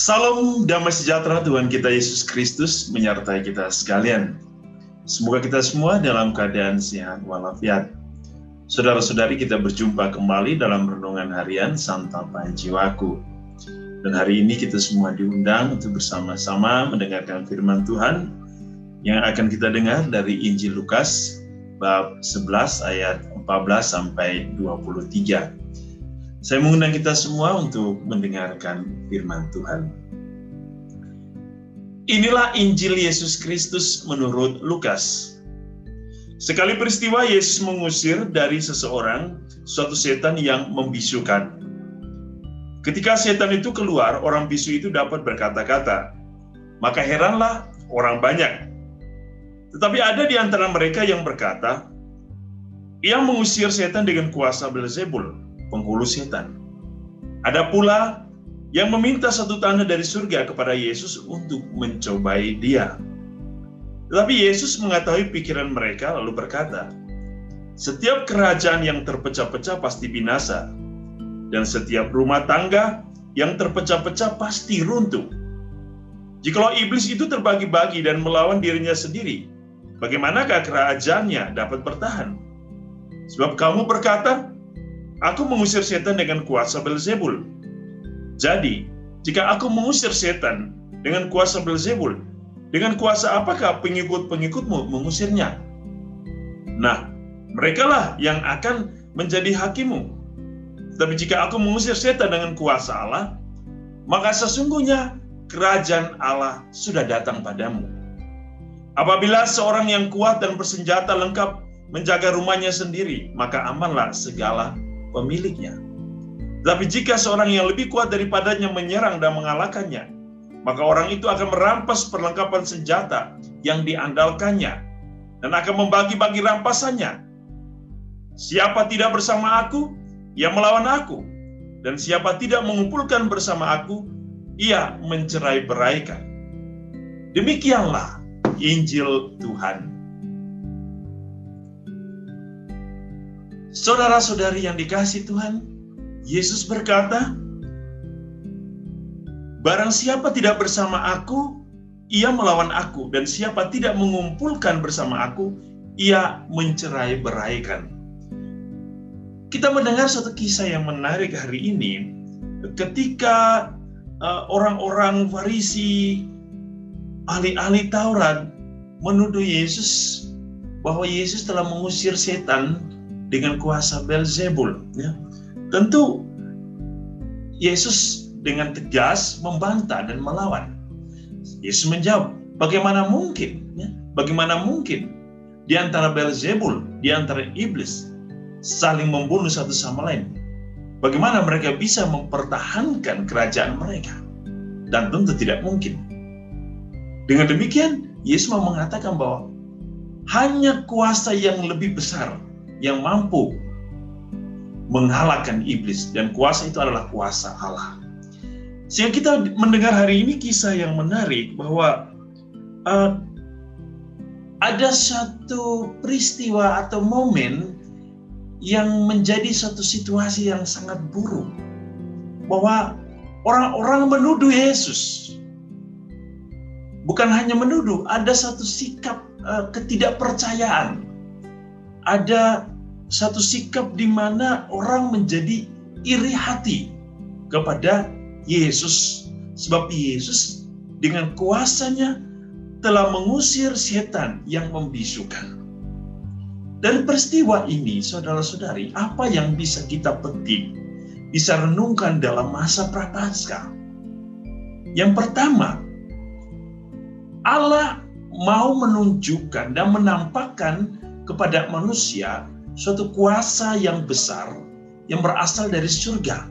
Salam damai sejahtera Tuhan kita Yesus Kristus menyertai kita sekalian. Semoga kita semua dalam keadaan sehat walafiat. Saudara-saudari, kita berjumpa kembali dalam renungan harian Santapan Jiwaku. Dan hari ini kita semua diundang untuk bersama-sama mendengarkan firman Tuhan yang akan kita dengar dari Injil Lukas bab 11 ayat 14 sampai 23. Saya mengundang kita semua untuk mendengarkan firman Tuhan. Inilah Injil Yesus Kristus menurut Lukas. Sekali peristiwa Yesus mengusir dari seseorang suatu setan yang membisukan. Ketika setan itu keluar, orang bisu itu dapat berkata-kata. Maka heranlah orang banyak. Tetapi ada di antara mereka yang berkata, "Ia mengusir setan dengan kuasa Beelzebul, penghulu setan." Ada pula yang meminta satu tanda dari surga kepada Yesus untuk mencobai dia. Tetapi Yesus mengetahui pikiran mereka lalu berkata, "Setiap kerajaan yang terpecah-pecah pasti binasa, dan setiap rumah tangga yang terpecah-pecah pasti runtuh. Jikalau iblis itu terbagi-bagi dan melawan dirinya sendiri, bagaimanakah kerajaannya dapat bertahan? Sebab kamu berkata, Aku mengusir setan dengan kuasa Beelzebul. Jadi, jika aku mengusir setan dengan kuasa Beelzebul, dengan kuasa apakah pengikut-pengikutmu mengusirnya? Nah, merekalah yang akan menjadi hakimu. Tapi jika aku mengusir setan dengan kuasa Allah, maka sesungguhnya kerajaan Allah sudah datang padamu. Apabila seorang yang kuat dan bersenjata lengkap menjaga rumahnya sendiri, maka amanlah segala pemiliknya. Tapi jika seorang yang lebih kuat daripadanya menyerang dan mengalahkannya, maka orang itu akan merampas perlengkapan senjata yang diandalkannya dan akan membagi-bagi rampasannya. Siapa tidak bersama aku, ia melawan aku. Dan siapa tidak mengumpulkan bersama aku, ia mencerai-beraikan." Demikianlah Injil Tuhan. Saudara-saudari yang dikasihi Tuhan, Yesus berkata, "Barang siapa tidak bersama aku, ia melawan aku, dan siapa tidak mengumpulkan bersama aku, ia mencerai-beraikan." Kita mendengar suatu kisah yang menarik hari ini, ketika orang-orang Farisi, ahli-ahli Taurat, menuduh Yesus bahwa Yesus telah mengusir setan dengan kuasa Beelzebul. Ya. Tentu Yesus dengan tegas membantah dan melawan. Yesus menjawab, bagaimana mungkin? Ya? Bagaimana mungkin di antara Beelzebul, di antara iblis saling membunuh satu sama lain? Bagaimana mereka bisa mempertahankan kerajaan mereka? Dan tentu tidak mungkin. Dengan demikian, Yesus mau mengatakan bahwa hanya kuasa yang lebih besar yang mampu mengalahkan iblis, dan kuasa itu adalah kuasa Allah. Sehingga kita mendengar hari ini kisah yang menarik bahwa ada satu peristiwa atau momen yang menjadi satu situasi yang sangat buruk, bahwa orang-orang menuduh Yesus. Bukan hanya menuduh, ada satu sikap ketidakpercayaan. Ada satu sikap di mana orang menjadi iri hati kepada Yesus. Sebab Yesus dengan kuasanya telah mengusir setan yang membisukan. Dari peristiwa ini, saudara-saudari, apa yang bisa kita petik, bisa renungkan dalam masa Prapaskah? Yang pertama, Allah mau menunjukkan dan menampakkan kepada manusia suatu kuasa yang besar yang berasal dari surga,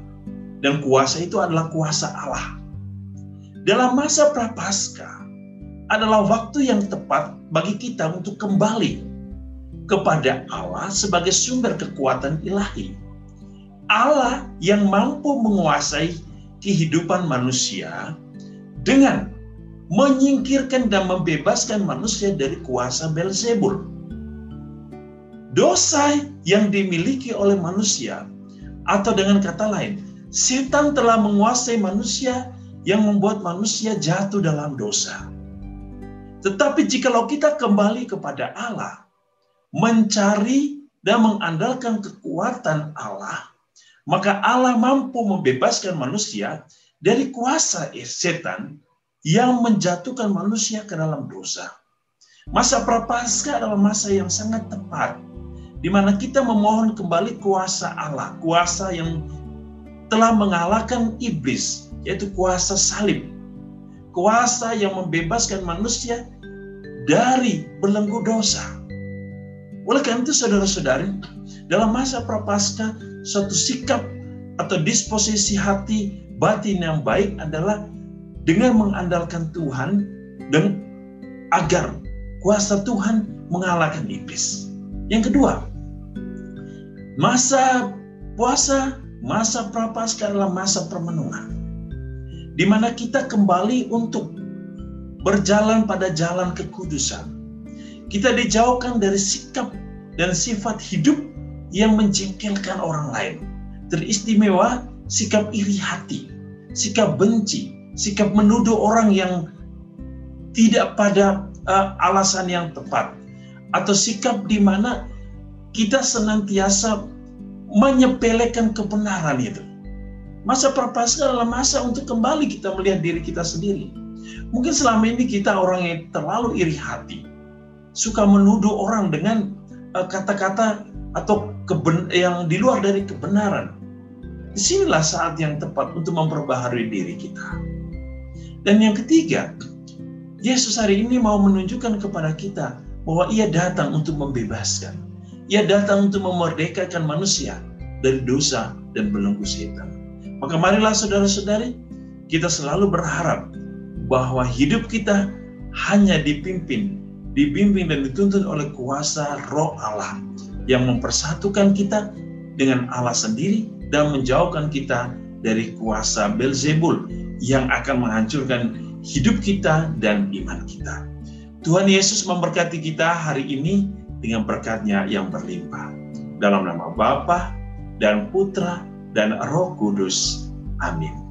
dan kuasa itu adalah kuasa Allah. Dalam masa Prapaskah adalah waktu yang tepat bagi kita untuk kembali kepada Allah sebagai sumber kekuatan ilahi. Allah yang mampu menguasai kehidupan manusia dengan menyingkirkan dan membebaskan manusia dari kuasa Beelzebul. Dosa yang dimiliki oleh manusia, atau dengan kata lain, setan telah menguasai manusia yang membuat manusia jatuh dalam dosa. Tetapi jikalau kita kembali kepada Allah, mencari dan mengandalkan kekuatan Allah, maka Allah mampu membebaskan manusia dari kuasa setan yang menjatuhkan manusia ke dalam dosa. Masa Prapaskah adalah masa yang sangat tepat, di mana kita memohon kembali kuasa Allah, kuasa yang telah mengalahkan iblis, yaitu kuasa salib, kuasa yang membebaskan manusia dari belenggu dosa. Oleh karena itu, saudara-saudari, dalam masa Prapaskah, suatu sikap atau disposisi hati batin yang baik adalah dengan mengandalkan Tuhan dan agar kuasa Tuhan mengalahkan iblis. Yang kedua, masa puasa, masa Prapaskah adalah masa permenungan, di mana kita kembali untuk berjalan pada jalan kekudusan. Kita dijauhkan dari sikap dan sifat hidup yang menjengkelkan orang lain. Teristimewa sikap iri hati, sikap benci, sikap menuduh orang yang tidak pada alasan yang tepat, atau sikap di mana kita senantiasa menyepelekan kebenaran itu. Masa Prapaskah adalah masa untuk kembali kita melihat diri kita sendiri. Mungkin selama ini kita orang yang terlalu iri hati, suka menuduh orang dengan kata-kata atau yang di luar dari kebenaran. Disinilah saat yang tepat untuk memperbaharui diri kita. Dan yang ketiga, Yesus hari ini mau menunjukkan kepada kita bahwa Ia datang untuk membebaskan. Ia datang untuk memerdekakan manusia dari dosa dan belenggu setan. Maka marilah saudara-saudari, kita selalu berharap bahwa hidup kita hanya dibimbing dan dituntun oleh kuasa Roh Allah yang mempersatukan kita dengan Allah sendiri dan menjauhkan kita dari kuasa Beelzebul yang akan menghancurkan hidup kita dan iman kita. Tuhan Yesus memberkati kita hari ini dengan berkat-Nya yang berlimpah. Dalam nama Bapa dan Putra dan Roh Kudus. Amin.